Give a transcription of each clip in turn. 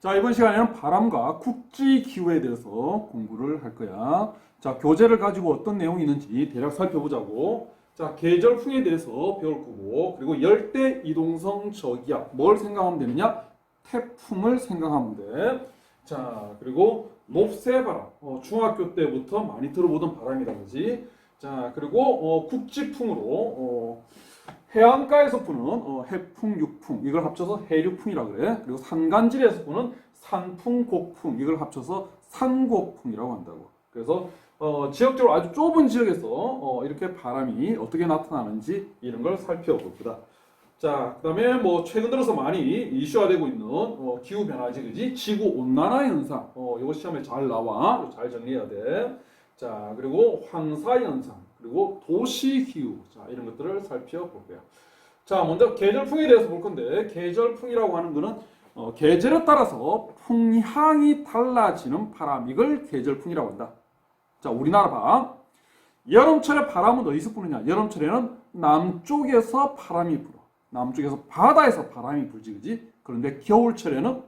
자, 이번 시간에는 바람과 국지 기후에 대해서 공부를 할 거야. 자, 교재를 가지고 어떤 내용이 있는지 대략 살펴보자고. 자, 계절풍에 대해서 배울 거고, 그리고 열대 이동성 저기압, 뭘 생각하면 되느냐? 태풍을 생각하면 돼. 자, 그리고 높새바람, 중학교 때부터 많이 들어보던 바람이라 그러지. 자, 그리고 국지풍으로 해안가에서 부는 해풍, 육풍, 이걸 합쳐서 해류풍이라고 그래. 그리고 산간지대에서 부는 산풍, 곡풍, 이걸 합쳐서 산곡풍이라고 한다고. 그래서 지역적으로 아주 좁은 지역에서 이렇게 바람이 어떻게 나타나는지 이런 걸 살펴볼 거다. 자, 그다음에 뭐 최근 들어서 많이 이슈화 되고 있는 기후 변화지, 그지? 지구 온난화 현상. 이거 시험에 잘 나와. 잘 정리해야 돼. 자, 그리고 황사 현상, 그리고 도시 기후. 자, 이런 것들을 살펴볼 거야. 자, 먼저 계절풍에 대해서 볼 건데, 계절풍이라고 하는 거는 계절에 따라서 풍향이 달라지는 바람, 이걸 계절풍이라고 한다. 자, 우리나라 봐. 여름철에 바람은 어디서 부느냐? 여름철에는 남쪽에서 바람이 불어. 남쪽에서 바다에서 바람이 불지, 그지? 그런데 겨울철에는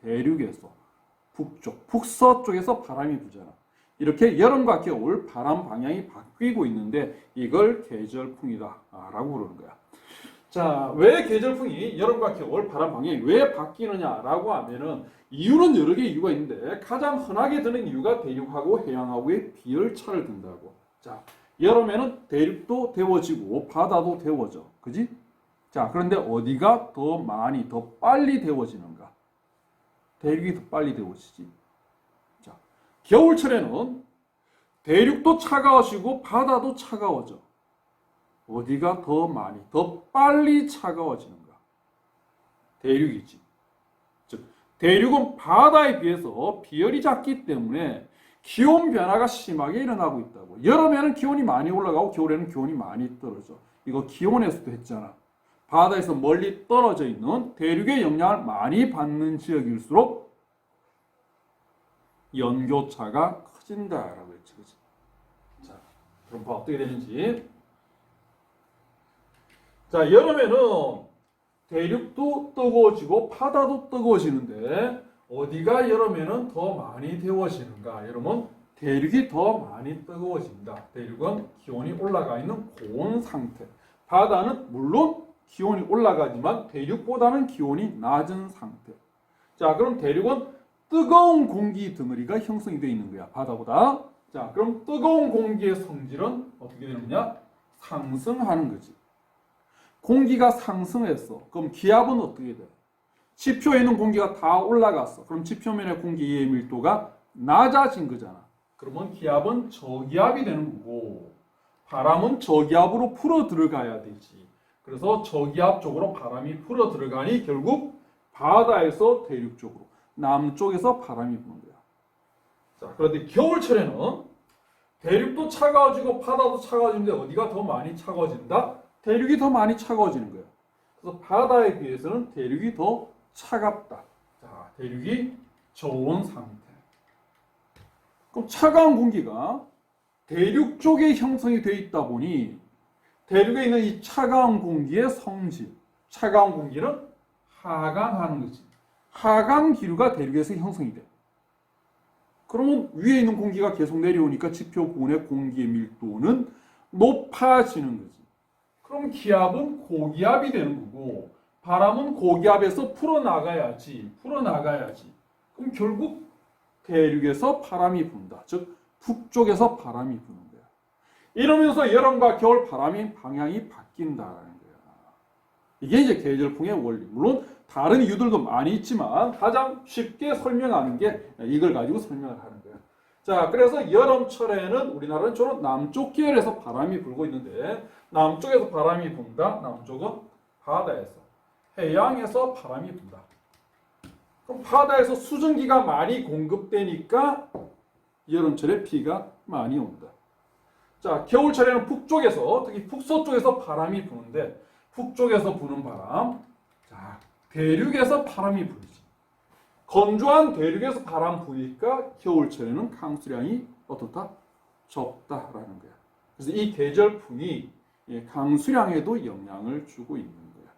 대륙에서 북쪽, 북서쪽에서 바람이 불잖아. 이렇게 여름과 겨울 바람 방향이 바뀌고 있는데 이걸 계절풍이다 라고 부르는 거야. 자, 왜 계절풍이 여름과 겨울 바람 방향이 왜 바뀌느냐라고 하면은 이유는 여러 개의 이유가 있는데 가장 흔하게 드는 이유가 대륙하고 해양하고의 비열차를 둔다고. 자, 여름에는 대륙도 데워지고 바다도 데워져, 그지? 자, 그런데 어디가 더 많이 더 빨리 데워지는가? 대륙이 더 빨리 데워지지. 자, 겨울철에는 대륙도 차가워지고 바다도 차가워져. 어디가 더 많이, 더 빨리 차가워지는가? 대륙이지. 즉, 대륙은 바다에 비해서 비열이 작기 때문에 기온 변화가 심하게 일어나고 있다고. 여름에는 기온이 많이 올라가고 겨울에는 기온이 많이 떨어져. 이거 기온에서도 했잖아. 바다에서 멀리 떨어져 있는 대륙의 영향을 많이 받는 지역일수록 연교차가 커진다라고 했지, 그치? 자, 그럼 봐 어떻게 되는지. 자, 여름에는 대륙도 뜨거워지고 바다도 뜨거워지는데 어디가 여름에는 더 많이 데워지는가? 여러분, 대륙이 더 많이 뜨거워진다. 대륙은 기온이 올라가 있는 고온 상태. 바다는 물론 기온이 올라가지만 대륙보다는 기온이 낮은 상태. 자, 그럼 대륙은 뜨거운 공기 덩어리가 형성이 되어 있는 거야, 바다보다. 자, 그럼 뜨거운 공기의 성질은 어떻게 되느냐? 상승하는 거지. 공기가 상승했어. 그럼 기압은 어떻게 돼? 지표에 있는 공기가 다 올라갔어. 그럼 지표면의 공기의 밀도가 낮아진 거잖아. 그러면 기압은 저기압이 되는 거고, 바람은 저기압으로 풀어 들어가야 되지. 그래서 저기압 쪽으로 바람이 풀어 들어가니 결국 바다에서 대륙 쪽으로, 남쪽에서 바람이 부는 거야. 자, 그런데 겨울철에는 대륙도 차가워지고 바다도 차가워지는데 어디가 더 많이 차가워진다? 대륙이 더 많이 차가워지는 거야. 그래서 바다에 비해서는 대륙이 더 차갑다. 자, 대륙이 저온 상태. 그럼 차가운 공기가 대륙 쪽에 형성이 되어 있다 보니 대륙에 있는 이 차가운 공기의 성질, 차가운 공기는 하강하는 거지. 하강 기류가 대륙에서 형성이 돼. 그러면 위에 있는 공기가 계속 내려오니까 지표 부근의 공기의 밀도는 높아지는 거지. 그럼 기압은 고기압이 되는 거고, 바람은 고기압에서 풀어나가야지. 그럼 결국 대륙에서 바람이 분다. 즉, 북쪽에서 바람이 부는 거야. 이러면서 여름과 겨울 바람의 방향이 바뀐다는 거야. 이게 이제 계절풍의 원리. 물론 다른 이유들도 많이 있지만 가장 쉽게 설명하는 게 이걸 가지고 설명을 하는 거야. 자, 그래서 여름철에는 우리나라는 주로 남쪽 계열에서 바람이 불고 있는데, 남쪽에서 바람이 분다. 남쪽은 바다에서, 해양에서 바람이 분다. 그럼 바다에서 수증기가 많이 공급되니까 여름철에 비가 많이 온다. 자, 겨울철에는 북쪽에서, 특히 북서쪽에서 바람이 부는데, 북쪽에서 부는 바람, 자, 대륙에서 바람이 불지. 건조한 대륙에서 바람 부니까 겨울철에는 강수량이 어떻다? 적다라는 거야. 그래서 이 계절풍이 강수량에도 영향을 주고 있는 거야.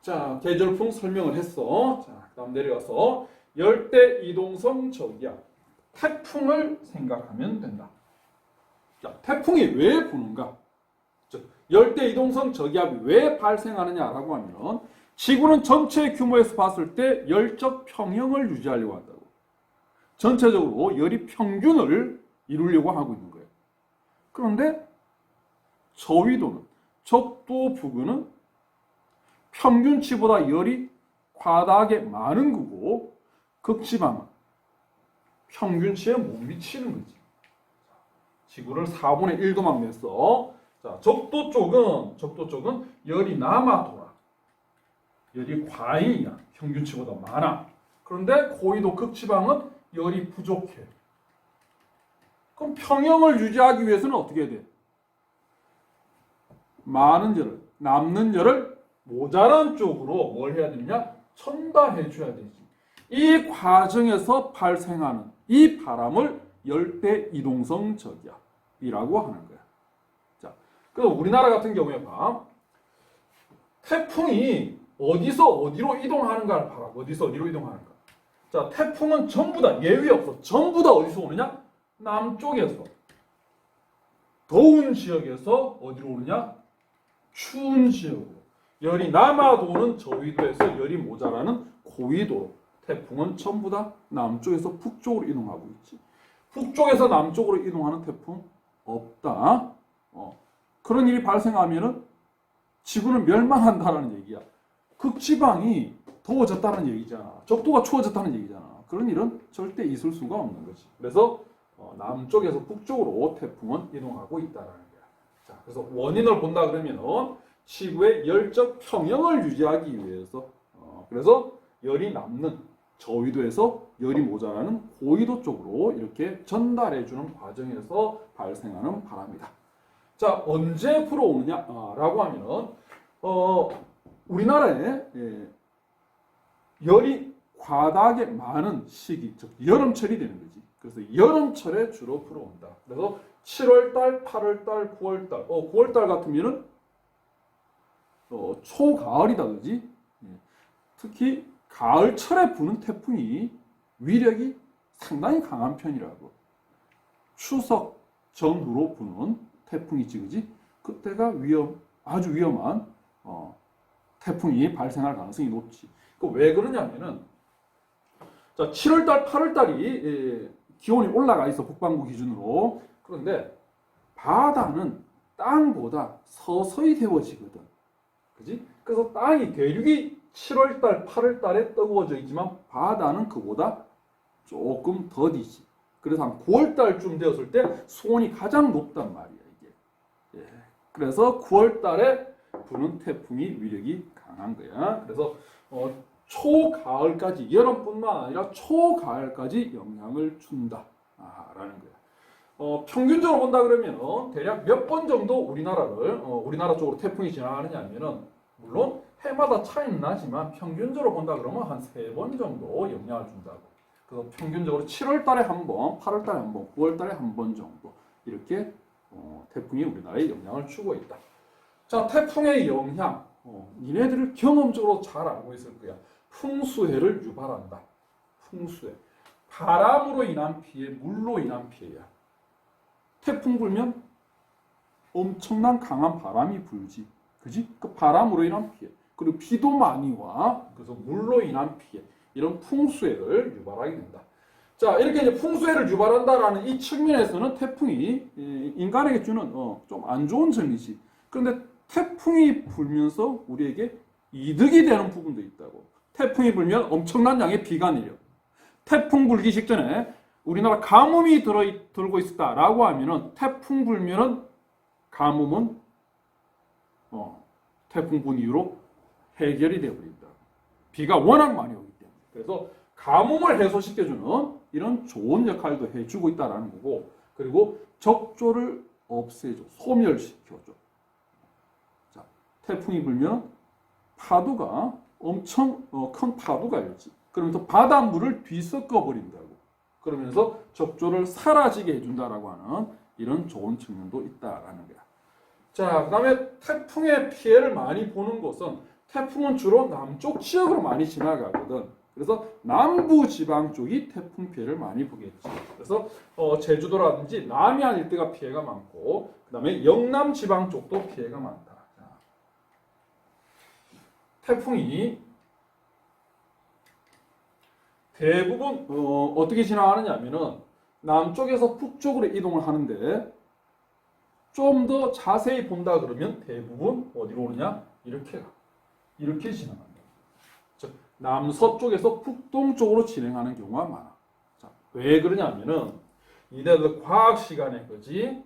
자, 계절풍 설명을 했어. 자, 그다음 내려가서 열대 이동성 저기압 태풍을 생각하면 된다. 자, 태풍이 왜 부는가? 열대 이동성 저기압이 왜 발생하느냐라고 하면 지구는 전체 규모에서 봤을 때 열적 평형을 유지하려고 한다고. 전체적으로 열이 평균을 이루려고 하고 있는 거예요. 그런데 저위도는 적도 부근은 평균치보다 열이 과다하게 많은 거고 극지방은 평균치에 못 미치는 거지. 지구를 4분의 1도만 냈어. 자, 적도 쪽은 열이 남아 돌아. 열이 과잉이야. 평균치보다 많아. 그런데 고위도 극지방은 열이 부족해. 그럼 평형을 유지하기 위해서는 어떻게 해야 돼? 많은 열을, 남는 열을 모자란 쪽으로 뭘 해야 되냐? 전달해 줘야 되지. 이 과정에서 발생하는 이 바람을 열대 이동성 저기압이라고 하는 거야. 자, 그래서 우리나라 같은 경우에 봐. 태풍이 어디서 어디로 이동하는가를 봐라. 어디서 어디로 이동하는가. 자, 태풍은 전부 다 예외 없어. 전부 다 어디서 오느냐? 남쪽에서. 더운 지역에서 어디로 오느냐? 추운 지역으로. 열이 남아 도는 저위도에서 열이 모자라는 고위도로. 태풍은 전부 다 남쪽에서 북쪽으로 이동하고 있지. 북쪽에서 남쪽으로 이동하는 태풍 없다. 그런 일이 발생하면은 지구는 멸망한다는 얘기야. 극지방이 더워졌다는 얘기잖아. 적도가 추워졌다는 얘기잖아. 그런 일은 절대 있을 수가 없는 거지. 그래서 남쪽에서 북쪽으로 태풍은 이동하고 있다는 거야. 자, 그래서 원인을 본다 그러면은 지구의 열적 평형을 유지하기 위해서 그래서 열이 남는 저위도에서 열이 모자라는 고위도 쪽으로 이렇게 전달해주는 과정에서 발생하는 바람이다. 자, 언제 불어오느냐라고 하면은 우리나라에 열이 과다하게 많은 시기, 즉 여름철이 되는 거지. 그래서 여름철에 주로 불어온다. 그래서 7월달, 8월달, 9월달. 9월달 같으면은 초가을이다, 그지? 특히 가을철에 부는 태풍이 위력이 상당히 강한 편이라고. 추석 전후로 부는 태풍이지, 그지? 그때가 아주 위험한 태풍이 발생할 가능성이 높지. 왜 그러냐면은 자, 7월달, 8월달이 기온이 올라가 있어, 북반구 기준으로. 그런데 바다는 땅보다 서서히 데워지거든. 그지? 그래서 땅이 대륙이 7월달, 8월달에 뜨거워져 있지만 바다는 그보다 조금 더디지. 그래서 한 9월달쯤 되었을 때 수온이 가장 높단 말이야, 이게. 그래서 9월달에 부는 태풍이 위력이 강한 거야. 그래서 초가을까지, 여름뿐만 아니라 초가을까지 영향을 준다라는 거야. 평균적으로 본다 그러면 대략 몇 번 정도 우리나라 쪽으로 태풍이 지나가느냐 하면은 물론 해마다 차이는 나지만 평균적으로 본다 그러면 한 3번 정도 영향을 준다고. 그래서 평균적으로 7월달에 한 번, 8월달에 한 번, 9월달에 한 번 정도 이렇게 태풍이 우리나라에 영향을 주고 있다. 자, 태풍의 영향, 니네들을 경험적으로 잘 알고 있을 거야. 풍수해를 유발한다. 풍수해. 바람으로 인한 피해, 물로 인한 피해야. 태풍 불면 엄청난 강한 바람이 불지. 그지? 그 바람으로 인한 피해. 그리고 비도 많이 와. 그래서 물로 인한 피해. 이런 풍수해를 유발하게 된다. 자, 이렇게 이제 풍수해를 유발한다라는 이 측면에서는 태풍이 인간에게 주는 좀 안 좋은 점이지. 그런데 태풍이 불면서 우리에게 이득이 되는 부분도 있다고. 태풍이 불면 엄청난 양의 비가 내려. 태풍 불기 직전에 우리나라 가뭄이 들고 있었다라고 하면은 태풍 불면은 가뭄은 태풍 분 이후로 해결이 되어버린다. 비가 워낙 많이 오기 때문에. 그래서 가뭄을 해소시켜주는 이런 좋은 역할도 해주고 있다라는 거고, 그리고 적조를 없애줘, 소멸시켜줘. 자, 태풍이 불면 파도가 엄청 큰 파도가 일지. 그러면서 바닷물을 뒤섞어 버린다고. 그러면서 적조를 사라지게 해준다라고 하는 이런 좋은 측면도 있다라는 거야. 자, 그 다음에 태풍의 피해를 많이 보는 곳은 태풍은 주로 남쪽 지역으로 많이 지나가거든. 그래서 남부 지방 쪽이 태풍 피해를 많이 보겠지. 그래서 제주도라든지 남해안 일대가 피해가 많고, 그 다음에 영남 지방 쪽도 피해가 많다. 자, 태풍이 대부분 어떻게 지나가느냐 하면은 남쪽에서 북쪽으로 이동을 하는데, 좀 더 자세히 본다 그러면 대부분 어디로 오느냐? 이렇게 지나간다. 즉 남서쪽에서 북동쪽으로 진행하는 경우가 많아. 자, 왜 그러냐면은 이들 과학 시간에 그지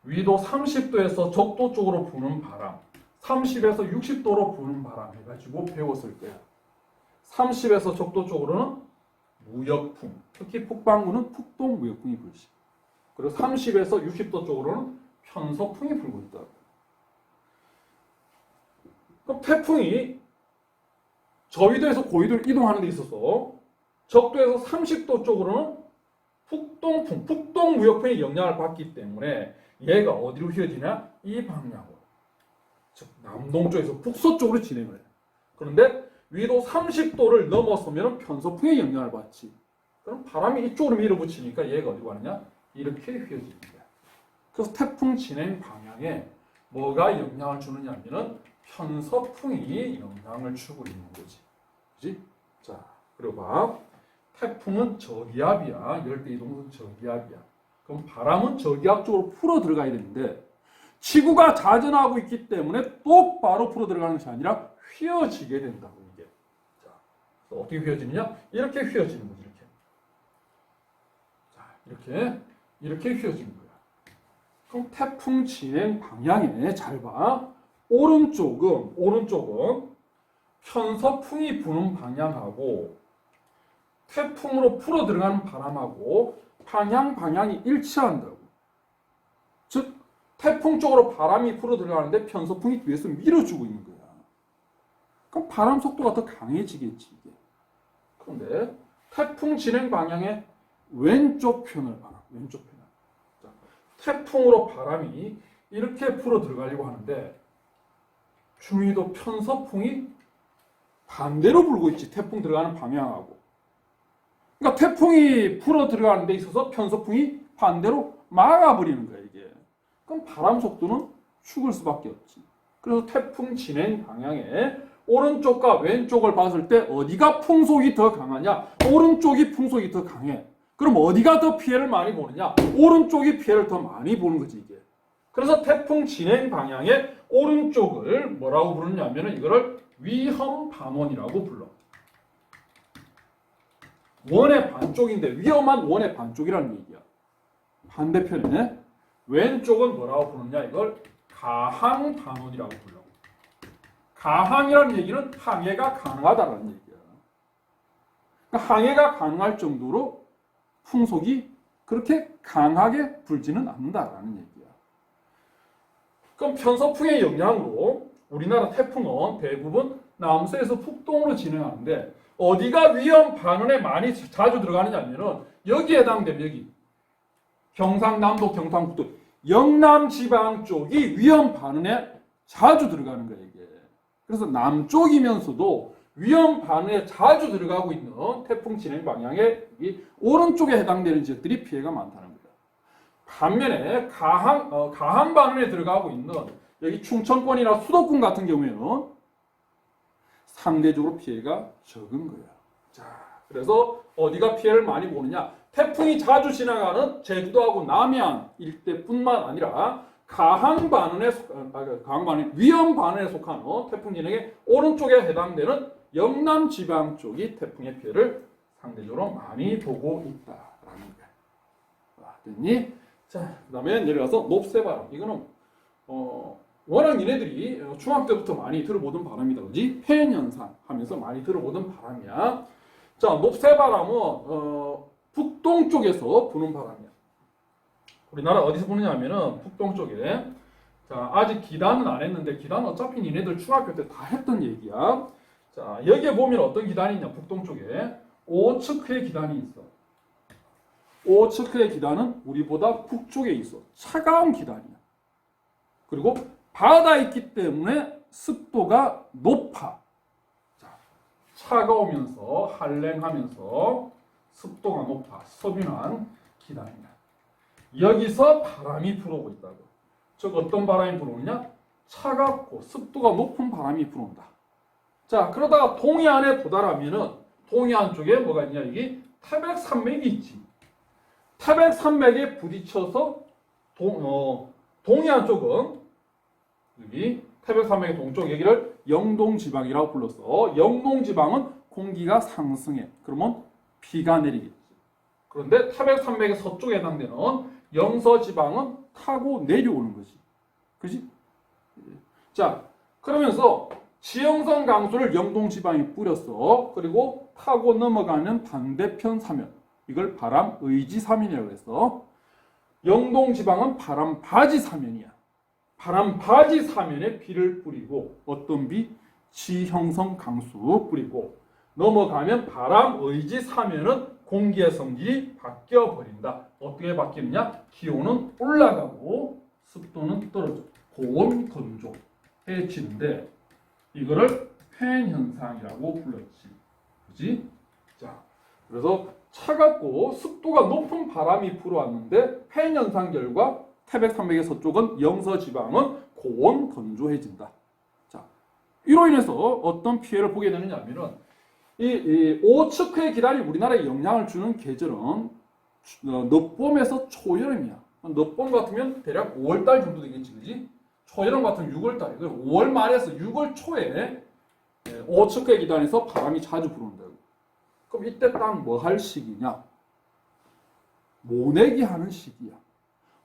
위도 30도에서 적도 쪽으로 부는 바람, 30에서 60도로 부는 바람 해가지고 배웠을 거야. 30에서 적도 쪽으로는 무역풍, 특히 북반구는 북동 무역풍이 불지. 그리고 30에서 60도 쪽으로는 편서풍이 불고 있다. 그럼 태풍이 저위도에서 고위도를 이동하는 데 있어서 적도에서 30도 쪽으로는 북동풍, 북동무역풍의 영향을 받기 때문에 얘가 어디로 휘어지냐? 이 방향으로. 즉 남동쪽에서 북서쪽으로 진행을 해요. 그런데 위도 30도를 넘어서면 편서풍의 영향을 받지. 그럼 바람이 이쪽으로 밀어붙이니까 얘가 어디로 가느냐? 이렇게 휘어지는 거야. 그래서 태풍 진행 방향에 뭐가 영향을 주느냐 하면은 편서풍이 영향을 주고 있는 거지. 그지? 자, 그리고 봐. 태풍은 저기압이야. 열대이동성 저기압이야. 그럼 바람은 저기압 쪽으로 풀어 들어가야 되는데 지구가 자전하고 있기 때문에 똑바로 풀어 들어가는 것이 아니라 휘어지게 된다고 이게. 자, 어떻게 휘어지느냐? 이렇게 휘어지는 거지. 이렇게. 자, 이렇게 휘어지는 거야. 그럼 태풍 진행 방향에 잘 봐. 오른쪽은 편서풍이 부는 방향하고 태풍으로 풀어 들어가는 바람하고 방향이 일치한다고. 즉 태풍 쪽으로 바람이 풀어 들어가는데 편서풍이 뒤에서 밀어주고 있는 거야. 그럼 바람 속도가 더 강해지겠지 이게. 그런데 태풍 진행 방향의 왼쪽 편을 봐라. 왼쪽 편. 자, 태풍으로 바람이 이렇게 풀어 들어가려고 하는데 중위도 편서풍이 반대로 불고 있지. 태풍 들어가는 방향하고. 그러니까 태풍이 풀어 들어가는 데 있어서 편서풍이 반대로 막아버리는 거야 이게. 그럼 바람 속도는 죽을 수밖에 없지. 그래서 태풍 진행 방향에 오른쪽과 왼쪽을 봤을 때 어디가 풍속이 더 강하냐? 오른쪽이 풍속이 더 강해. 그럼 어디가 더 피해를 많이 보느냐? 오른쪽이 피해를 더 많이 보는 거지 이게. 그래서 태풍 진행 방향의 오른쪽을 뭐라고 부르냐면은 이거를 위험 반원이라고 불러. 원의 반쪽인데 위험한 원의 반쪽이라는 얘기야. 반대편에 왼쪽은 뭐라고 부르냐? 이걸 가항 반원이라고 불러. 가항이라는 얘기는 항해가 가능하다는 얘기야. 그러니까 항해가 가능할 정도로 풍속이 그렇게 강하게 불지는 않는다라는 얘기야. 그럼 편서풍의 영향으로 우리나라 태풍은 대부분 남서에서 북동으로 진행하는데 어디가 위험 반원에 많이 자주 들어가느냐 하면은 여기에 해당되면 여기 경상남도, 경상북도, 영남 지방 쪽이 위험 반원에 자주 들어가는 거야 이게. 그래서 남쪽이면서도 위험 반원에 자주 들어가고 있는 태풍 진행 방향의 이 오른쪽에 해당되는 지역들이 피해가 많다는 거야. 반면에 가항 반원에 들어가고 있는 여기 충청권이나 수도권 같은 경우에는 상대적으로 피해가 적은 거야. 자, 그래서 어디가 피해를 많이 보느냐? 태풍이 자주 지나가는 제주도하고 남해안 일대뿐만 아니라 가항 반원에 위험 반원에 속하는 태풍 진행의 오른쪽에 해당되는 영남 지방 쪽이 태풍의 피해를 상대적으로 많이 보고 있다라는 거야. 됐니? 자, 그다음에 내려가서 높새바람. 이거는 워낙 니네들이 중학교 때부터 많이 들어보던 바람이다, 그지? 폐연 현상 하면서 많이 들어보던 바람이야. 자, 높새바람은 북동쪽에서 부는 바람이야. 우리나라 어디서 부느냐면은 북동쪽에. 자, 아직 기단은 안 했는데 기단은 어차피 니네들 중학교 때 다 했던 얘기야. 자, 여기에 보면 어떤 기단이 있냐? 북동쪽에 오츠크의 기단이 있어. 오츠크의 기단은 우리보다 북쪽에 있어. 차가운 기단이야. 그리고 바다에 있기 때문에 습도가 높아. 자, 차가우면서 한랭하면서 습도가 높아. 서균한 기단이다. 여기서 바람이 불어오고 있다고. 즉 어떤 바람이 불어오느냐? 차갑고 습도가 높은 바람이 불어온다. 자, 그러다가 동해안에 도달하면은 동해안 쪽에 뭐가 있냐? 여기 태백산맥이 있지. 태백산맥에 부딪혀서 동해안 쪽은 여기 태백산맥의 동쪽 여기를 영동지방이라고 불렀어. 영동지방은 공기가 상승해. 그러면 비가 내리겠지. 그런데 태백산맥의 서쪽에 해당되는 영서지방은 타고 내려오는 거지. 그지? 자, 그러면서 지형성 강수를 영동지방에 뿌렸어. 그리고 타고 넘어가는 반대편 사면. 이걸 바람의지사면이라고 해서 영동지방은 바람바지사면이야. 바람바지사면에 비를 뿌리고 어떤 비? 지형성 강수 뿌리고 넘어가면 바람의지사면은 공기의 성질이 바뀌어 버린다. 어떻게 바뀌느냐? 기온은 올라가고 습도는 떨어져. 고온 건조해지는데 이거를 팬 현상이라고 불렀지. 그지? 자, 그래서 차갑고 습도가 높은 바람이 불어왔는데 팬 현상 결과 태백산맥의 서쪽은 영서지방은 고온 건조해진다. 자, 이로 인해서 어떤 피해를 보게 되느냐 하면은 이 오츠크의 기란이 우리나라에 영향을 주는 계절은 늦봄에서 초여름이야. 늦봄 같으면 대략 5월달 정도 되겠지, 그지? 초여름 같으면 6월달. 5월 말에서 6월 초에 오츠크의 기단에서 바람이 자주 불어온다고. 그럼 이때 딱 뭐 할 시기냐? 모내기 하는 시기야.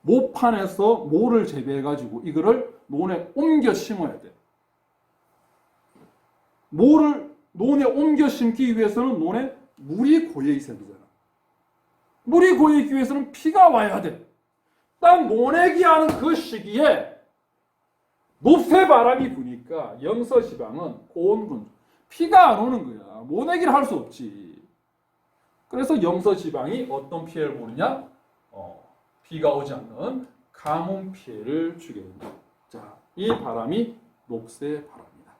모판에서 모를 재배해가지고 이거를 논에 옮겨 심어야 돼. 모를 논에 옮겨 심기 위해서는 논에 물이 고여 있어야 되잖아. 물이 고여 있기 위해서는 비가 와야 돼. 딱 모내기 하는 그 시기에 높새 바람이 부니까 영서지방은 고온건조. 비가 안 오는 거야. 모내기를 할 수 없지. 그래서 영서지방이 어떤 피해를 보느냐? 비가 오지 않는 가뭄 피해를 주게 된다. 자, 이 바람이 녹새 바람이다.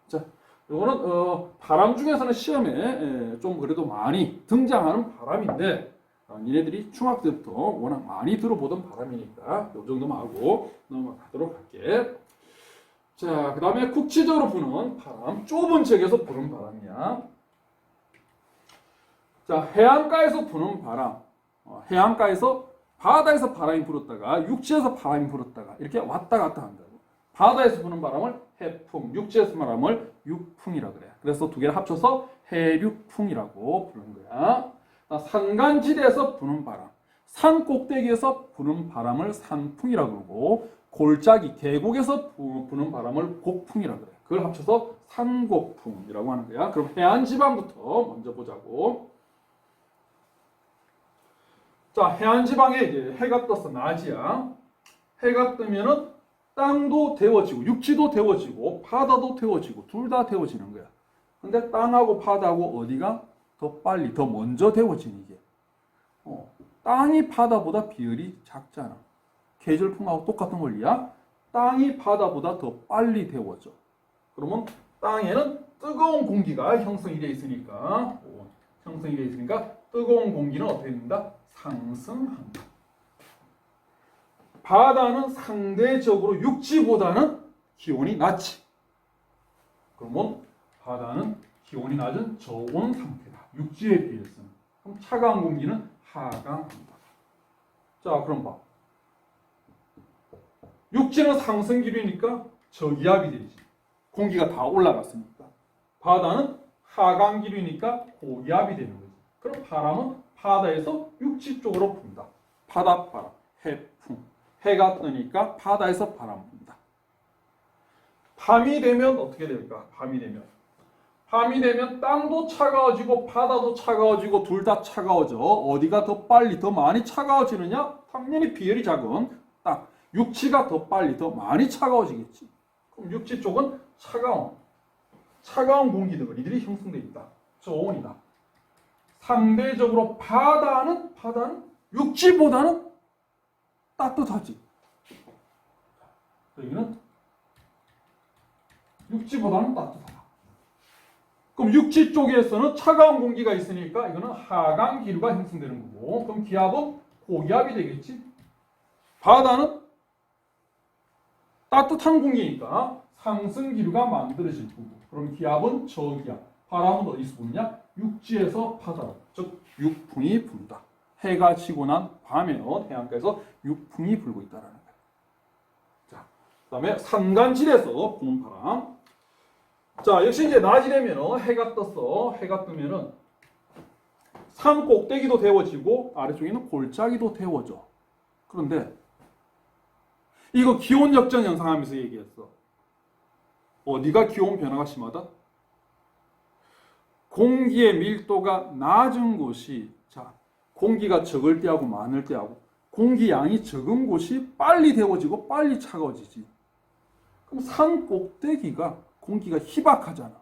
자, 이거는 바람 중에서는 시험에 좀 그래도 많이 등장하는 바람인데 니네들이 중학교 때부터 워낙 많이 들어보던 바람이니까 이 정도만 하고 넘어가도록 할게. 자, 그 다음에 국지적으로 부는 바람, 좁은 지역에서 부는 바람이야. 자, 해안가에서 부는 바람, 해안가에서 바다에서 바람이 불었다가 육지에서 바람이 불었다가 이렇게 왔다 갔다 한다고. 바다에서 부는 바람을 해풍, 육지에서 부는 바람을 육풍이라고 그래. 그래서 두 개를 합쳐서 해륙풍이라고 부르는 거야. 산간지대에서 부는 바람, 산 꼭대기에서 부는 바람을 산풍이라고 그러고 골짜기, 계곡에서 부는 바람을 곡풍이라고 그래. 그걸 합쳐서 산곡풍이라고 하는 거야. 그럼 해안지방부터 먼저 보자고. 자, 해안지방에 이제 해가 떠서 낮이야. 해가 뜨면은 땅도 데워지고 육지도 데워지고 바다도 데워지고 둘 다 데워지는 거야. 근데 땅하고 바다하고 어디가 더 빨리 더 먼저 데워지는 게 땅이 바다보다 비율이 작잖아. 계절풍하고 똑같은 원리야. 땅이 바다보다 더 빨리 데워져. 그러면 땅에는 뜨거운 공기가 형성이 되어 있으니까 뜨거운 공기는 어떻게 된다? 상승한다. 바다는 상대적으로 육지보다는 기온이 낮지. 그러면 바다는 기온이 낮은 저온 상태다. 육지에 비해서는. 그럼 차가운 공기는 하강한다. 자, 그럼 봐. 육지는 상승 기류니까 저기압이 되지. 공기가 다 올라갔으니까. 바다는 하강 기류니까 고기압이 되는 거지. 그럼 바람은 바다에서 육지 쪽으로 분다. 바닷바람, 해풍. 해가 뜨니까 바다에서 바람 분다. 밤이 되면 어떻게 될까? 밤이 되면 땅도 차가워지고 바다도 차가워지고 둘 다 차가워져. 어디가 더 빨리 더 많이 차가워지느냐? 당연히 비율이 작은 땅. 육지가 더 빨리 더 많이 차가워지겠지. 그럼 육지 쪽은 차가운 공기들이 형성되어 있다. 저온이다. 상대적으로 바다는 육지보다는 따뜻하지. 여기는 육지보다는 따뜻하다. 그럼 육지 쪽에서는 차가운 공기가 있으니까 이거는 하강 기류가 형성되는 거고, 그럼 기압은 고기압이 되겠지. 바다는 따뜻한 공기니까 상승 기류가 만들어질 거고, 그럼 기압은 저기압. 바람은 어디서 부느냐? 육지에서 바다로, 즉 육풍이 분다. 해가 지고 난 밤에는 해안가에서 육풍이 불고 있다라는 거예요. 자, 그다음에 산간질에서 부는 바람. 자, 역시 이제 낮이 되면 해가 떴어. 해가 뜨면은 산 꼭대기도 데워지고 아래쪽에는 골짜기도 데워져. 그런데 이거 기온 역전 현상하면서 얘기했어. 어디가 기온 변화가 심하다? 공기의 밀도가 낮은 곳이, 자, 공기가 적을 때하고 많을 때하고 공기 양이 적은 곳이 빨리 데워지고 빨리 차가워지지. 그럼 산 꼭대기가 공기가 희박하잖아.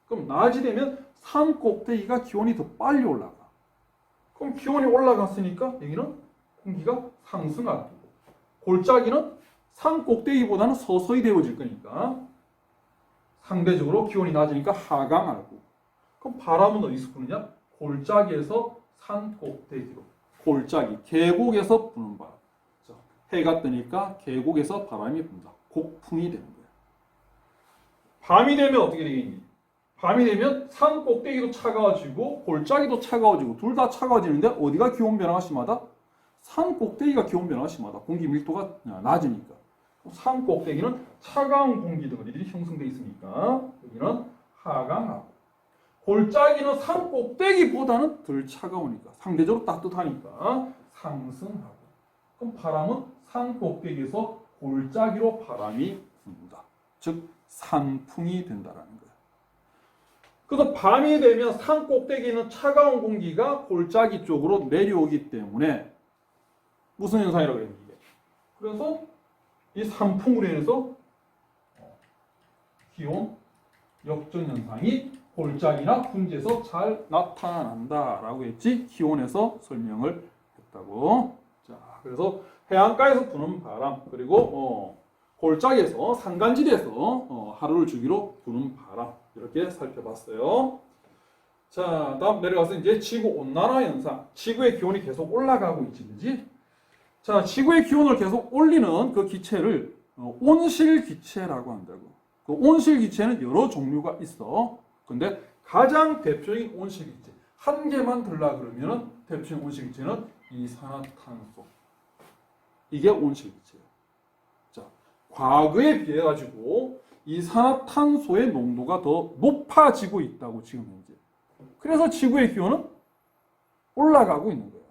그럼 낮이 되면 산 꼭대기가 기온이 더 빨리 올라가. 그럼 기온이 올라갔으니까 여기는 공기가 상승할 거고, 골짜기는 산 꼭대기보다는 서서히 데워질 거니까 상대적으로 기온이 낮으니까 하강할 거고, 그럼 바람은 어디서 부느냐? 골짜기에서 산 꼭대기로. 골짜기, 계곡에서 부는 바람. 자, 해가 뜨니까 계곡에서 바람이 분다. 곡풍이 되는 거야. 밤이 되면 어떻게 되겠니? 밤이 되면 산 꼭대기도 차가워지고 골짜기도 차가워지고 둘 다 차가워지는데 어디가 기온 변화가 심하다? 산 꼭대기가 기온 변화가 심하다. 공기 밀도가 낮으니까. 산 꼭대기는 차가운 공기 덩어리들이 형성되어 있으니까 여기는 하강하고, 골짜기는 산 꼭대기보다는 덜 차가우니까 상대적으로 따뜻하니까 상승하고, 그럼 바람은 산 꼭대기에서 골짜기로 바람이 분다. 즉 산풍이 된다라는 거예요. 그래서 밤이 되면 산 꼭대기는 차가운 공기가 골짜기 쪽으로 내려오기 때문에 무슨 현상이라고 해요? 그래서 이 산풍으로 인해서 기온 역전 현상이 골짜기나 분지에서 잘 나타난다라고 했지, 기온에서 설명을 했다고. 자, 그래서 해안가에서 부는 바람, 그리고 골짜기에서 산간지대에서 하루를 주기로 부는 바람, 이렇게 살펴봤어요. 자, 다음 내려가서 이제 지구 온난화 현상. 지구의 기온이 계속 올라가고 있지, 그지? 자, 지구의 기온을 계속 올리는 그 기체를 온실 기체라고 한다고. 그 온실 기체는 여러 종류가 있어. 근데 가장 대표적인 온실 기체, 한 개만 들라 그러면은 대표적인 온실 기체는 이산화탄소. 이게 온실 기체예요. 자, 과거에 비해 가지고 이산화탄소의 농도가 더 높아지고 있다고 지금 현재. 그래서 지구의 기온은 올라가고 있는 거예요.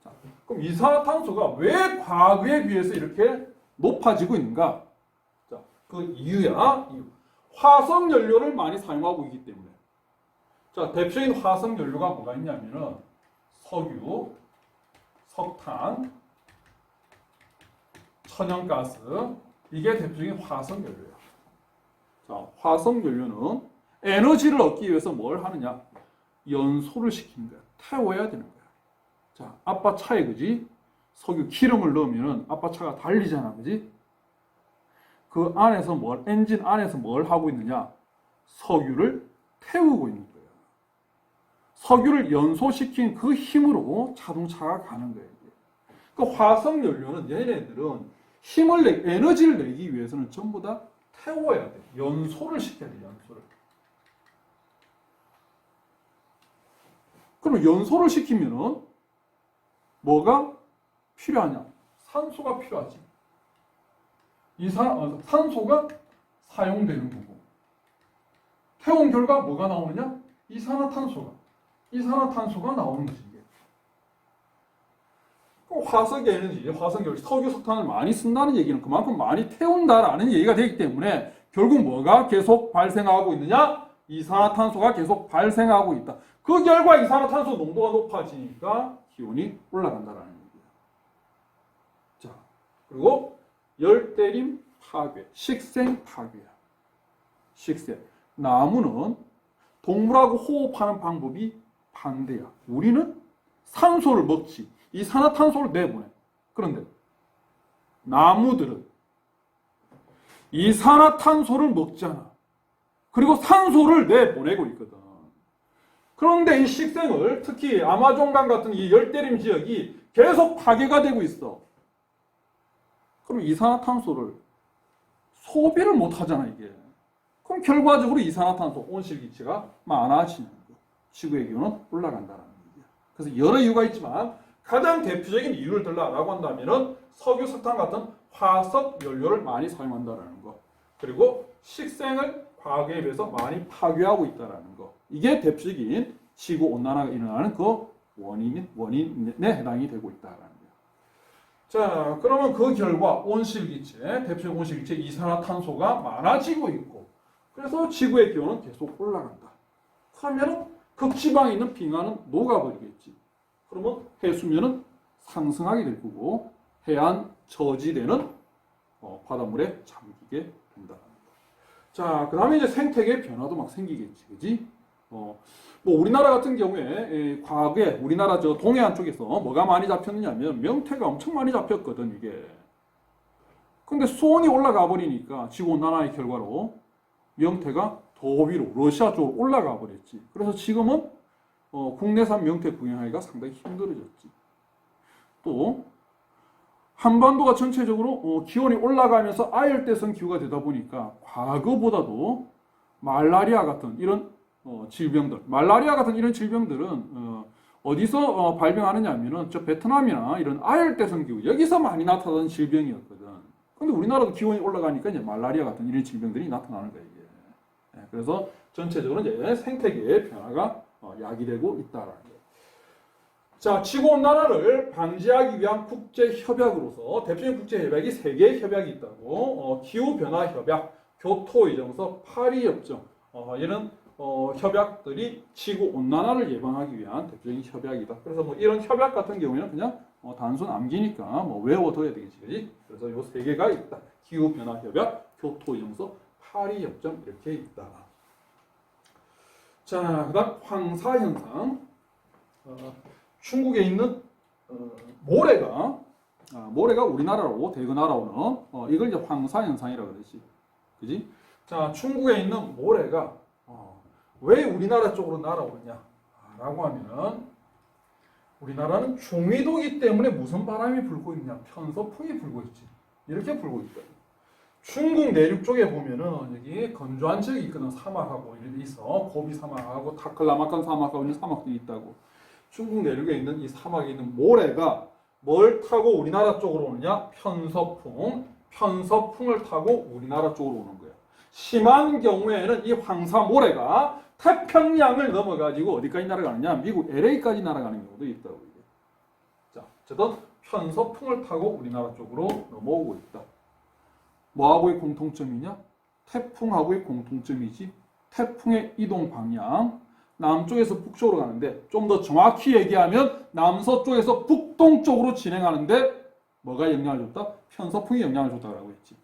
자, 그럼 이산화탄소가 왜 과거에 비해서 이렇게 높아지고 있는가? 자, 그 이유야. 이유. 화석 연료를 많이 사용하고 있기 때문에. 자, 대표적인 화석 연료가 뭐가 있냐면은 석유, 석탄, 천연가스, 이게 대표적인 화석 연료야. 자, 화석 연료는 에너지를 얻기 위해서 뭘 하느냐? 연소를 시키는 거야. 태워야 되는 거야. 자, 아빠 차에, 그지? 석유 기름을 넣으면은 아빠 차가 달리잖아, 그지? 그 안에서 엔진 안에서 뭘 하고 있느냐? 석유를 태우고 있는 거예요. 석유를 연소시킨 그 힘으로 자동차가 가는 거예요. 그 화석 연료는 얘네들은 에너지를 내기 위해서는 전부 다 태워야 돼. 연소를 시켜야 돼, 연소를. 그럼 연소를 시키면은 뭐가 필요하냐? 산소가 필요하지. 산소가 사용되는 거고. 태운 결과 뭐가 나오느냐? 이산화탄소가 나오는 거지. 이게. 화석 에너지, 화석 연료, 석유, 석탄을 많이 쓴다는 얘기는 그만큼 많이 태운다라는 얘기가 되기 때문에 결국 뭐가 계속 발생하고 있느냐? 이산화탄소가 계속 발생하고 있다. 그 결과 이산화탄소 농도가 높아지니까 기온이 올라간다라는 얘기예요. 자, 그리고 열대림 파괴, 식생 파괴야. 식생. 나무는 동물하고 호흡하는 방법이 반대야. 우리는 산소를 먹지, 이산화탄소를 내보내. 그런데 나무들은 이산화탄소를 먹잖아. 그리고 산소를 내보내고 있거든. 그런데 이 식생을 특히 아마존강 같은 이 열대림 지역이 계속 파괴가 되고 있어. 그럼 이산화탄소를 소비를 못 하잖아, 이게. 그럼 결과적으로 이산화탄소 온실기체가 많아지는 거. 지구의 기온은 올라간다는 얘기야. 그래서 여러 이유가 있지만 가장 대표적인 이유를 들라라고 한다면은 석유, 석탄 같은 화석 연료를 많이 사용한다는 거. 그리고 식생을 과거에 비해서 많이 파괴하고 있다는 거. 이게 대표적인 지구 온난화가 일어나는 그 원인에 해당이 되고 있다는 거예요. 자, 그러면 그 결과 온실기체, 대표적 온실기체 이산화탄소가 많아지고 있고, 그래서 지구의 기온은 계속 올라간다. 그러면 극지방에 있는 빙하는 녹아버리겠지. 그러면 해수면은 상승하게 될 거고, 해안 저지대는 바닷물에 잠기게 된다. 자, 그 다음에 이제 생태계 변화도 막 생기겠지, 그지? 뭐 우리나라 같은 경우에 과거에 우리나라 저 동해안 쪽에서 뭐가 많이 잡혔느냐면 명태가 엄청 많이 잡혔거든, 이게. 근데 수온이 올라가 버리니까 지구 온난화의 결과로 명태가 더 위로 러시아 쪽으로 올라가 버렸지. 그래서 지금은 국내산 명태 구경하기가 상당히 힘들어졌지. 또 한반도가 전체적으로 기온이 올라가면서 아열대성 기후가 되다 보니까 과거보다도 말라리아 같은 이런 질병들, 말라리아 같은 이런 질병들은 어디서 발병하느냐 하면은 저 베트남이나 이런 아열대성 기후 여기서 많이 나타나는 질병이었거든. 근데 우리나라도 기온이 올라가니까 이제 말라리아 같은 이런 질병들이 나타나는 거예요, 이게. 그래서 전체적으로 이제 생태계의 변화가 야기되고 있다라는 거예요. 자, 지구온난화를 방지하기 위한 국제협약으로서 대표적인 국제협약이 3개의 협약이 있다고. 기후변화협약, 교토이정서, 파리협정, 이런 협약들이 지구온난화를 예방하기 위한 대표적인 협약이다. 그래서 뭐 이런 협약 같은 경우에는 그냥 단순 암기니까 뭐 외워둬야 되겠지, 그지? 그래서 요 3개가 있다. 기후변화협약, 교토이정서, 파리협정 이렇게 있다. 자, 그 다음 황사현상. 중국에 있는 모래가 우리나라로 대거 날아오는 이걸 이제 황사현상이라고 그러지, 그지? 자, 중국에 있는 모래가 왜 우리나라 쪽으로 날아오느냐라고 하면 우리나라는 중위도이기 때문에 무슨 바람이 불고 있냐? 편서풍이 불고 있지. 이렇게 불고 있다. 중국 내륙 쪽에 보면은 여기 건조한 지역이 있거든. 사막하고 이런 있어. 고비 사막하고 타클라마칸 사막하고 이런 사막들이 있다고. 중국 내륙에 있는 이 사막에 있는 모래가 뭘 타고 우리나라 쪽으로 오느냐? 편서풍을 타고 우리나라 쪽으로 오는 거야. 심한 경우에는 이 황사 모래가 태평양을 넘어가지고 어디까지 날아가느냐? 미국 LA까지 날아가는 경우도 있다고. 자, 어쨌든 편서풍을 타고 우리나라 쪽으로 넘어오고 있다. 뭐하고의 공통점이냐? 태풍하고의 공통점이지. 태풍의 이동 방향. 남쪽에서 북쪽으로 가는데 좀 더 정확히 얘기하면 남서쪽에서 북동쪽으로 진행하는데 뭐가 영향을 줬다? 편서풍이 영향을 줬다고 했지.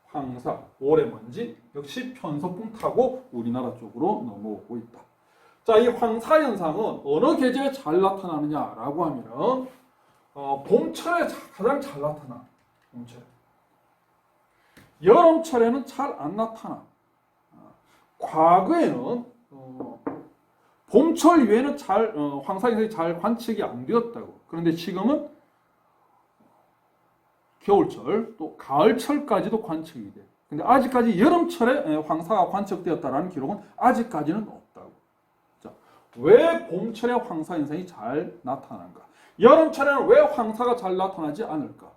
황사, 모래먼지 역시 편서풍 타고 우리나라 쪽으로 넘어오고 있다. 자, 이 황사 현상은 어느 계절에 잘 나타나느냐라고 하면 봄철에 가장 잘 나타나. 봄철에. 여름철에는 잘 안 나타나. 과거에는 봄철 이외에는 황사 현상이 잘 관측이 안 되었다고. 그런데 지금은 겨울철 또 가을철까지도 관측이 돼. 근데 아직까지 여름철에 황사가 관측되었다라는 기록은 아직까지는 없다고. 자, 왜 봄철에 황사 현상이 잘 나타나는가? 여름철에는 왜 황사가 잘 나타나지 않을까?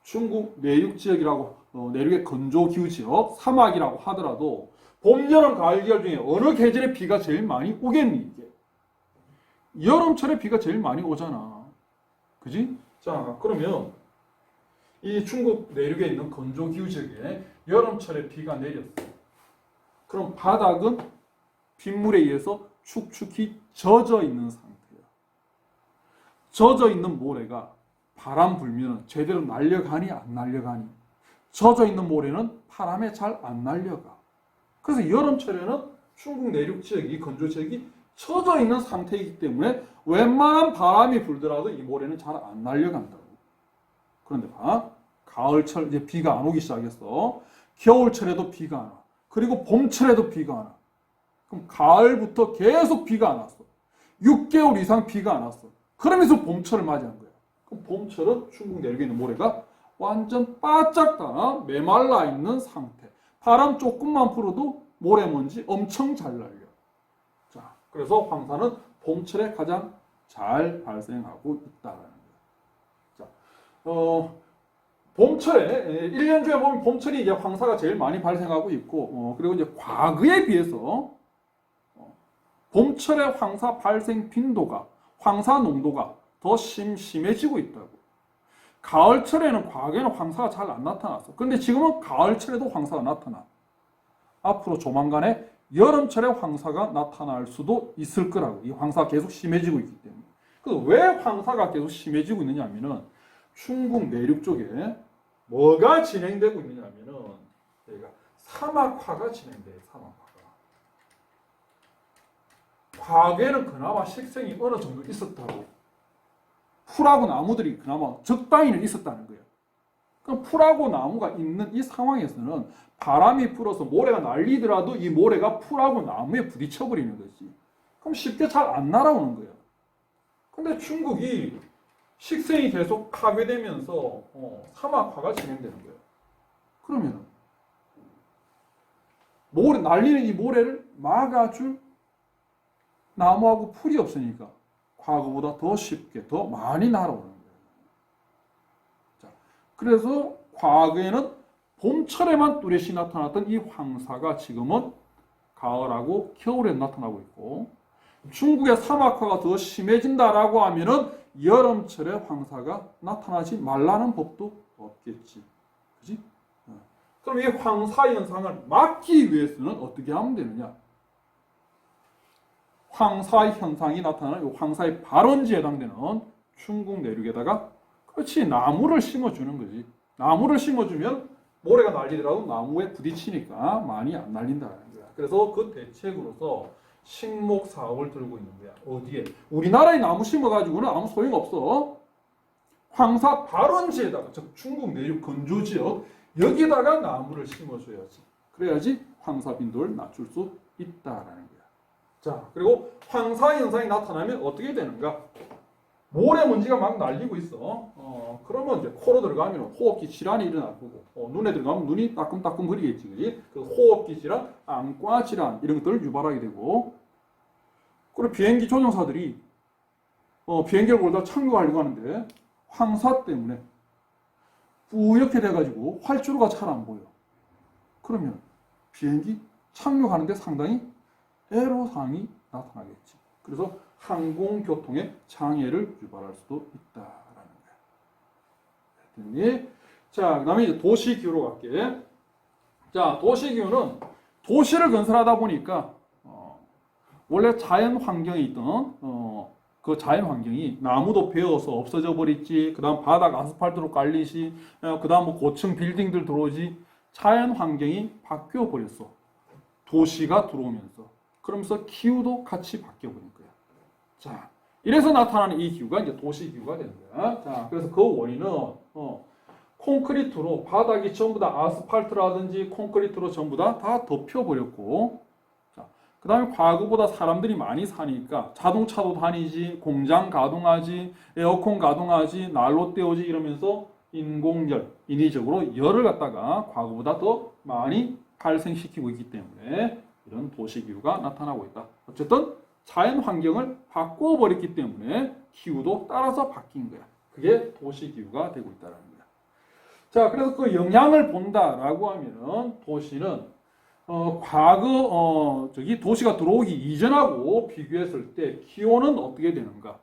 중국 내륙 지역이라고 내륙의 건조 기후 지역 사막이라고 하더라도 봄, 여름, 가을, 겨울 중에 어느 계절에 비가 제일 많이 오겠니? 이게 여름철에 비가 제일 많이 오잖아. 그지? 자, 그러면 이 중국 내륙에 있는 건조 기후 지역에 여름철에 비가 내렸어. 그럼 바닥은 빗물에 의해서 축축히 젖어 있는 상태야. 젖어 있는 모래가 바람 불면 제대로 날려가니 안 날려가니? 젖어 있는 모래는 바람에 잘 안 날려가. 그래서 여름철에는 중국 내륙 지역이 건조 지역이 젖어 있는 상태이기 때문에 웬만한 바람이 불더라도 이 모래는 잘 안 날려간다고. 그런데 봐. 가을철 이제 비가 안 오기 시작했어. 겨울철에도 비가 안 와. 그리고 봄철에도 비가 안 와. 그럼 가을부터 계속 비가 안 왔어. 6개월 이상 비가 안 왔어. 그러면서 봄철을 맞이한 거야. 그럼 봄철은 중국 내륙에 있는 모래가 완전 바짝 다 메말라 있는 상태. 바람 조금만 불어도 모래먼지 엄청 잘 날려. 자, 그래서 황사는 봄철에 가장 잘 발생하고 있다라는 거예요. 자, 봄철에 1년 중에 보면 봄철이 이제 황사가 제일 많이 발생하고 있고, 그리고 이제 과거에 비해서 봄철의 황사 발생 빈도가, 황사 농도가 더 심해지고 있다고. 가을철에는 과거에는 황사가 잘 안 나타났어. 그런데 지금은 가을철에도 황사가 나타나. 앞으로 조만간에 여름철에 황사가 나타날 수도 있을 거라고. 이 황사가 계속 심해지고 있기 때문에. 그래서 왜 황사가 계속 심해지고 있느냐 하면은 중국 내륙 쪽에 뭐가 진행되고 있느냐 하면은 여기가 사막화가 진행돼요. 사막화가. 과거에는 그나마 식생이 어느 정도 있었다고. 풀하고 나무들이 그나마 적당히는 있었다는 거예요. 그럼 풀하고 나무가 있는 이 상황에서는 바람이 불어서 모래가 날리더라도 이 모래가 풀하고 나무에 부딪혀버리는 거지. 그럼 쉽게 잘 안 날아오는 거예요. 근데 중국이 식생이 계속 파괴되면서 사막화가 진행되는 거예요. 그러면 모래, 날리는 이 모래를 막아줄 나무하고 풀이 없으니까 과거보다 더 쉽게, 더 많이 날아오는 거예요. 자, 그래서 과거에는 봄철에만 뚜렷이 나타났던 이 황사가 지금은 가을하고 겨울에 나타나고 있고, 중국의 사막화가 더 심해진다라고 하면은 여름철에 황사가 나타나지 말라는 법도 없겠지. 그지? 그럼 이 황사 현상을 막기 위해서는 어떻게 하면 되느냐? 황사 현상이 나타나는 황사의 발원지에 해당되는 중국 내륙에다가 그렇지 나무를 심어주는 거지. 나무를 심어주면 모래가 날리더라도 나무에 부딪히니까 많이 안 날린다는 거야. 그래서 그 대책으로서 식목 사업을 들고 있는 거야. 어디에? 우리나라에 나무 심어가지고는 아무 소용없어. 황사 발원지에다가 즉 중국 내륙 건조 지역 여기다가 나무를 심어줘야지. 그래야지 황사 빈도를 낮출 수 있다라는 거야. 자, 그리고 황사 현상이 나타나면 어떻게 되는가? 모래먼지가 막 날리고 있어. 그러면 이제 코로 들어가면 호흡기 질환이 일어날 거고, 눈에 들어가면 눈이 따끔따끔거리겠지, 그지? 그 호흡기 질환, 안과 질환 이런 것들을 유발하게 되고, 그리고 비행기 조종사들이 비행기를 몰다 착륙하려고 하는데 황사 때문에 뿌옇게 돼가지고 활주로가 잘 안 보여. 그러면 비행기 착륙하는데 상당히 애로사항이 나타나겠지. 그래서 항공교통에 장애를 유발할 수도 있다라는 거야. 자, 그 다음에 이제 도시기후로 갈게. 자, 도시기후는 도시를 건설하다 보니까 원래 자연 환경에 있던 그 자연 환경이 나무도 베어서 없어져 버렸지. 그 다음 바닥 아스팔트로 깔리시. 그 다음 뭐 고층 빌딩들 들어오지. 자연 환경이 바뀌어 버렸어. 도시가 들어오면서. 그러면서 기후도 같이 바뀌어 버린 거야. 자, 이래서 나타나는 이 기후가 이제 도시기후가 되는 거야. 자, 그래서 그 원인은 콘크리트로 바닥이 전부 다 아스팔트라든지 콘크리트로 전부 다 덮여버렸고, 자, 그 다음에 과거보다 사람들이 많이 사니까 자동차도 다니지, 공장 가동하지, 에어컨 가동하지, 난로 때우지 이러면서 인공열, 인위적으로 열을 갖다가 과거보다 더 많이 발생시키고 있기 때문에 이런 도시기후가 나타나고 있다. 어쨌든 자연 환경을 바꿔버렸기 때문에 기후도 따라서 바뀐 거야. 그게 도시기후가 되고 있다는 거야. 자, 그래서 그 영향을 본다라고 하면은 도시는 과거 도시가 들어오기 이전하고 비교했을 때 기온은 어떻게 되는가?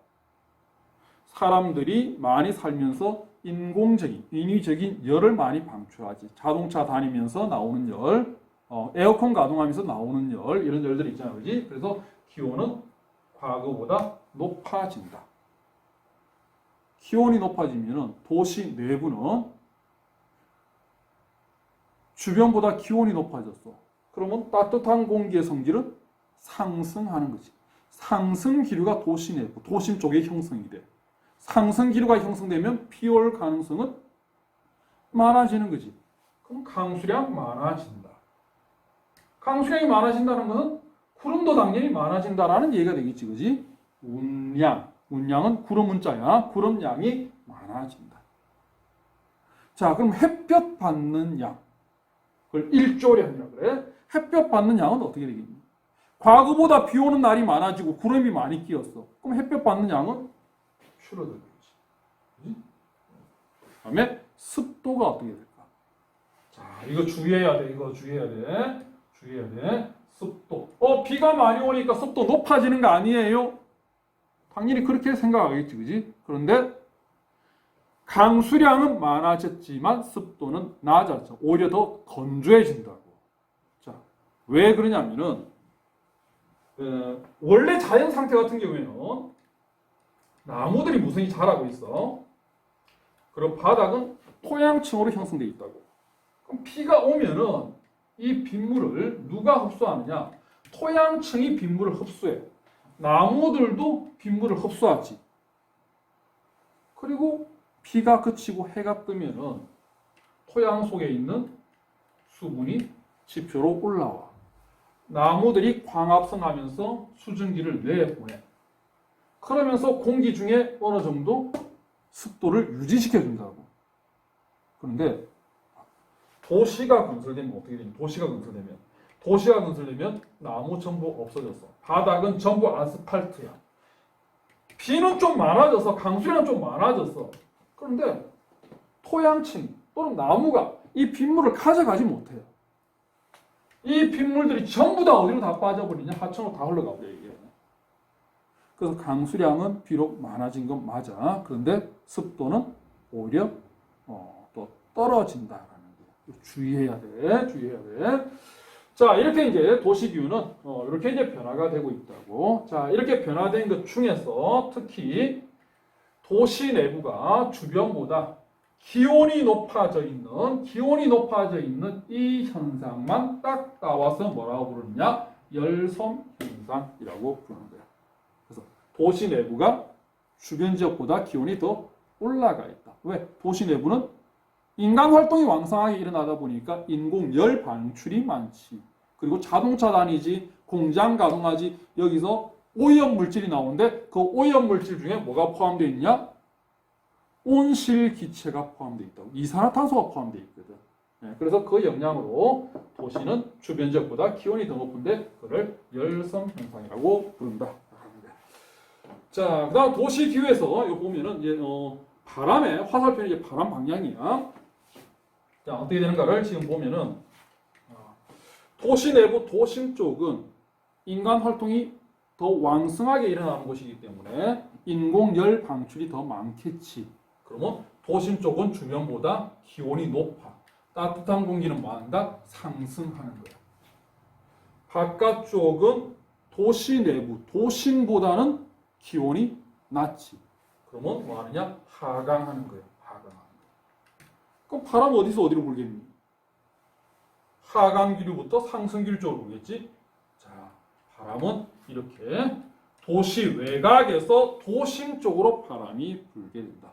사람들이 많이 살면서 인공적인, 인위적인 열을 많이 방출하지. 자동차 다니면서 나오는 열, 에어컨 가동하면서 나오는 열, 이런 열들이 있잖아요. 그지? 그래서 기온은 과거보다 높아진다. 기온이 높아지면 도시 내부는 주변보다 기온이 높아졌어. 그러면 따뜻한 공기의 성질은 상승하는 거지. 상승 기류가 도시 내부, 도심 쪽에 형성이 돼. 상승 기류가 형성되면 비올 가능성은 많아지는 거지. 그럼 강수량 많아진다. 강수량이 많아진다는 것은 구름도 당연히 많아진다라는 얘기가 되겠지, 그지? 운량은 구름 문자야. 구름량이 많아진다. 자, 그럼 햇볕 받는 양. 그걸 일조량이라고 그래. 햇볕 받는 양은 어떻게 되겠니? 과거보다 비 오는 날이 많아지고 구름이 많이 끼었어. 그럼 햇볕 받는 양은 줄어들겠지. 그다음에 습도가 어떻게 될까? 자, 이거 주의해야 돼. 이거 주의해야 돼. 주의해야 돼. 습도. 비가 많이 오니까 습도 높아지는 거 아니에요? 당연히 그렇게 생각하겠지, 그지? 그런데 강수량은 많아졌지만 습도는 낮아져. 오히려 더 건조해진다고. 자, 왜 그러냐면은 원래 자연 상태 같은 경우에는 나무들이 무성히 자라고 있어. 그리고 바닥은 토양층으로 형성되어 있다고. 그럼 비가 오면은 이 빗물을 누가 흡수하느냐? 토양층이 빗물을 흡수해. 나무들도 빗물을 흡수하지. 그리고 비가 그치고 해가 뜨면은 토양 속에 있는 수분이 지표로 올라와. 나무들이 광합성하면서 수증기를 내보내. 그러면서 공기 중에 어느 정도 습도를 유지시켜준다고. 그런데 도시가 건설되면 어떻게 되냐? 도시가 건설되면 나무 전부 없어졌어. 바닥은 전부 아스팔트야. 비는 좀 많아져서 강수량은 좀 많아졌어. 그런데 토양층 또는 나무가 이 빗물을 가져가지 못해요. 이 빗물들이 전부 다 어디로 다 빠져버리냐? 하천으로 다 흘러가 버려 이게. 그래서 강수량은 비록 많아진 건 맞아. 그런데 습도는 오히려 또 떨어진다라는 거. 주의해야 돼. 주의해야 돼. 자, 이렇게 이제 도시 기후는 이렇게 이제 변화가 되고 있다고. 자, 이렇게 변화된 것 중에서 특히 도시 내부가 주변보다 기온이 높아져 있는 이 현상만 딱 나와서 뭐라고 부르느냐? 열섬 현상이라고 부르는 거야. 그래서 도시 내부가 주변 지역보다 기온이 더 올라가 있다. 왜? 도시 내부는 인간 활동이 왕성하게 일어나다 보니까 인공 열 방출이 많지. 그리고 자동차 다니지, 공장 가동하지, 여기서 오염 물질이 나오는데 그 오염 물질 중에 뭐가 포함되어 있냐? 온실기체가 포함되어 있다고. 이산화탄소가 포함되어 있거든. 그래서 그 영향으로 도시는 주변 지역보다 기온이 더 높은데 그걸 열섬 현상이라고 부른다. 자, 그다음 도시 기후에서 여기 보면은 이제 바람의 화살표는 이제 바람 방향이야. 자, 어떻게 되는가를 지금 보면은 도시 내부 도심 쪽은 인간 활동이 더 왕성하게 일어나는 곳이기 때문에 인공 열 방출이 더 많겠지. 그러면 도심 쪽은 주변보다 기온이 높아. 따뜻한 공기는 뭐한다? 상승하는 거야. 바깥쪽은 도시 내부, 도심보다는 기온이 낮지. 그러면 뭐 하느냐? 하강하는 거예요. 하강하는 거예요. 그럼 바람 어디서 어디로 불겠니? 하강기류부터 상승기류 쪽으로 불겠지? 자, 바람은 이렇게 도시 외곽에서 도심 쪽으로 바람이 불게 된다.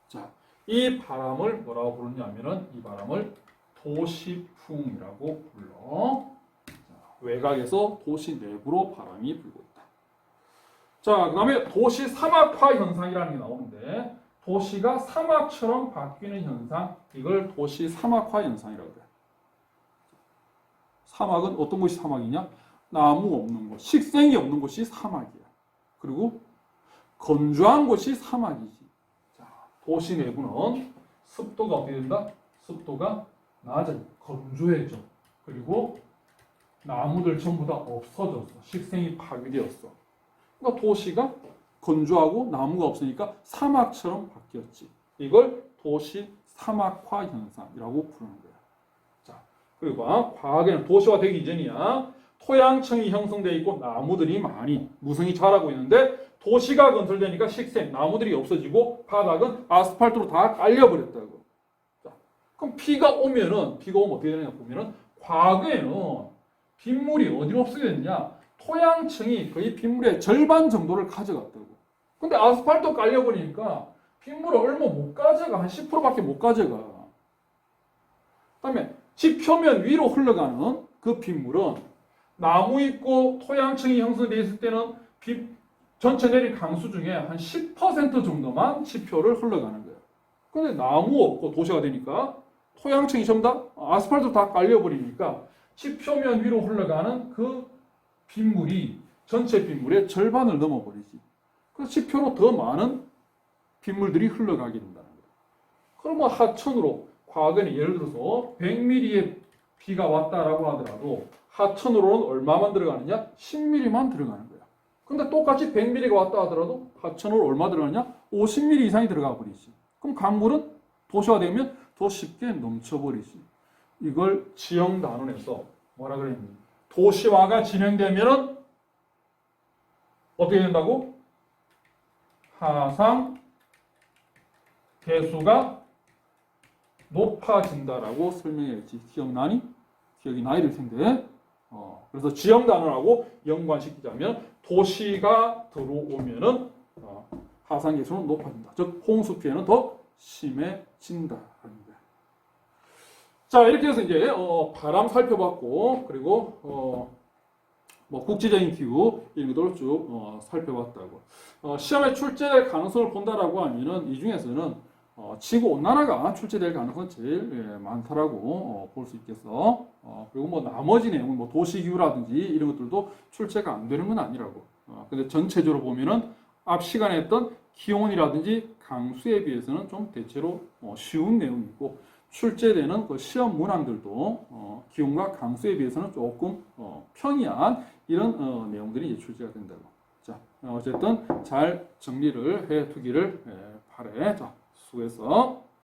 자, 이 바람을 뭐라고 부르냐면은 이 바람을 도시풍이라고 불러. 자, 외곽에서 도시 내부로 바람이 불고 있다. 자, 그 다음에 도시 사막화 현상이라는 게 나오는데 도시가 사막처럼 바뀌는 현상, 이걸 도시 사막화 현상이라고 해요. 사막은 어떤 곳이 사막이냐? 나무 없는 곳, 식생이 없는 곳이 사막이야. 그리고 건조한 곳이 사막이지. 자, 도시 내부는 습도가 어떻게 된다? 습도가 낮아, 건조해져. 그리고 나무들 전부 다 없어졌어. 식생이 파괴되었어. 그러니까 도시가 건조하고 나무가 없으니까 사막처럼 바뀌었지. 이걸 도시 사막화 현상이라고 부르는 거야. 자, 그리고 과거에는 도시화 되기 이전이야. 토양층이 형성되어 있고 나무들이 많이 무성히 자라고 있는데 도시가 건설되니까 식생, 나무들이 없어지고 바닥은 아스팔트로 다 깔려버렸다고. 자, 그럼 비가 오면 어떻게 되느냐 보면은 과거에는 빗물이 어디로 없어게 됐냐? 토양층이 거의 빗물의 절반 정도를 가져갔다고. 근데 아스팔트 깔려버리니까 빗물을 얼마 못 가져가. 한 10%밖에 못 가져가. 그다음에 지표면 위로 흘러가는 그 빗물은 나무 있고 토양층이 형성되어 있을 때는 전체 내린 강수 중에 한 10% 정도만 지표를 흘러가는 거예요. 근데 나무 없고 도시가 되니까 토양층이 전부 다 아스팔트 다 깔려버리니까 지표면 위로 흘러가는 그 빗물이 전체 빗물의 절반을 넘어버리지. 그래서 지표로 더 많은 빗물들이 흘러가게 된다는 거예요. 그러면 하천으로 과거에는 예를 들어서 100mm의 비가 왔다라고 하더라도 하천으로는 얼마만 들어가느냐? 10mm만 들어가는 거야. 근데 똑같이 100mm가 왔다 하더라도 하천으로 얼마 들어가느냐? 50mm 이상이 들어가 버리지. 그럼 강물은 도시화 되면 더 쉽게 넘쳐버리지. 이걸 지형 단원에서 뭐라 그랬니? 도시화가 진행되면은 어떻게 된다고? 하상 대수가 높아진다라고 설명했지. 기억나니? 기억이 나야 될 텐데. 그래서 지형 단원하고 연관시키자면 도시가 들어오면은 하상 계수는 높아진다. 즉 홍수 피해는 더 심해진다라는 거예요. 자, 이렇게 해서 이제 바람 살펴봤고, 그리고 뭐 국지적인 기후 이런 것들을 쭉 살펴봤다고. 시험에 출제될 가능성을 본다라고 하면은 이 중에서는 지구 온난화가 출제될 가능성이 제일 많다라고 볼 수 있겠어. 그리고 뭐 나머지 내용은 뭐 도시기후라든지 이런 것들도 출제가 안 되는 건 아니라고. 근데 전체적으로 보면은 앞 시간에 했던 기온이라든지 강수에 비해서는 좀 대체로 쉬운 내용이고, 출제되는 그 시험 문항들도 기온과 강수에 비해서는 조금 평이한 이런 내용들이 이제 출제가 된다고. 자, 어쨌든 잘 정리를 해 두기를 바래. 자, 수고했어.